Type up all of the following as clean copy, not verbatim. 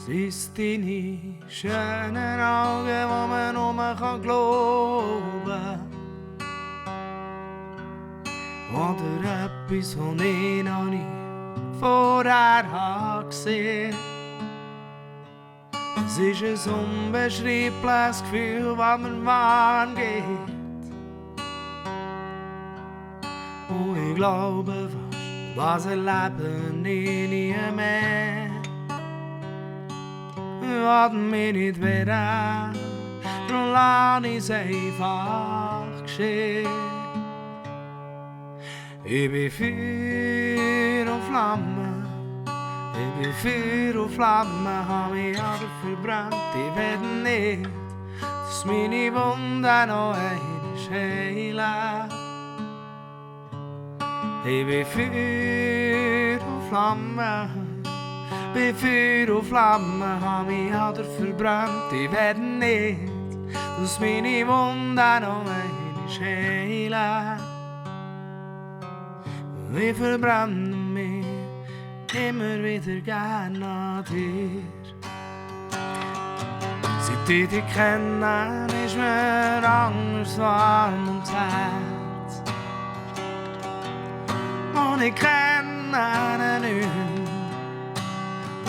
Siehst deine schönen Augen, wo man nur kann glauben. Oder etwas, was ich noch nie vorher habe gesehen. Es ist ein unbeschreibliches Gefühl, was mir warm geht. Und ich glaube fast, was erleben ich nie mehr. Wat mir nicht wieder, darum lass ich's einfach geschehen. Ich bin Feuer und Flamme, ich bin Feuer und Flamme, hab mich aber verbrannt. Ich werde nicht, dass meine Wunde noch einmal heilen. Ich bin Feuer und Flamme, bin Feuer und Flamme, hab mich aber verbrannt. Ich werde nicht, dass meine Wunde noch einmal heilen. Ich verbrenne mich immer wieder gern an dir. Seit ich dich kenne, ist mir anders warm ums Herz. Und ich kenne nicht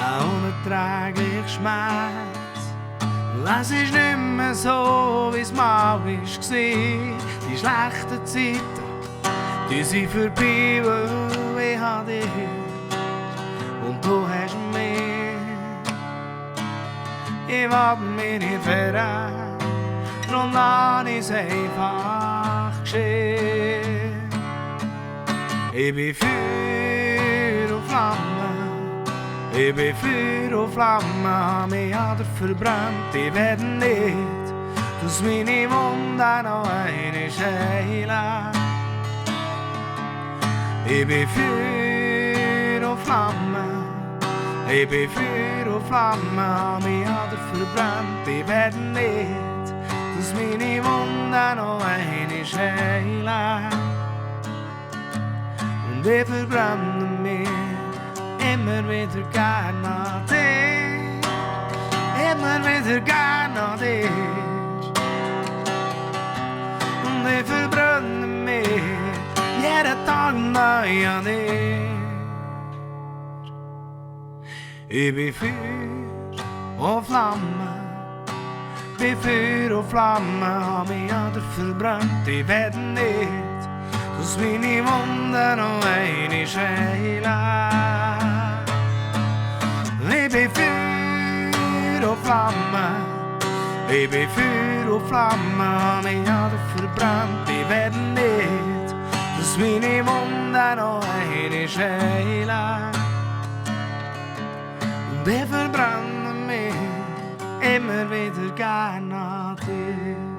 unerträglich Schmerz. Es ist nicht mehr so, wie es mal war. Die schlechten Zeiten, die sind vorbei, weil ich habe dich und du hast mich. Ich will mich nicht verrennen, darum lass ich's einfach geschehen. Ich bin Feuer und Flamme, ich bin Feuer und Flamme, hab mich aber verbrannt. Ich werde nicht, dass meine Wunde noch einmal heilen. Ich bin Feuer und Flamme, ich bin Feuer und Flamme, hab mich aber verbrannt. Ich werde nicht, dass meine Wunde noch einmal heilen. Und ich verbrenne mich immer wieder gern an dir, immer wieder gern an dir. Und ich verbrenne mich jeden Tag neu an dir. Ich bin Feuer und Flamme, bin Feuer und Flamme, hab mich aber verbrannt. Ich werde nicht, dass meine Wunde noch einmal heilen. Ich bin Feuer und Flamme, ich bin Feuer und Flamme, hab mich aber verbrannt. Ich werde nicht, dass meine Wunde noch einmal heilen. Und ich verbrenne mich immer wieder gern an dir.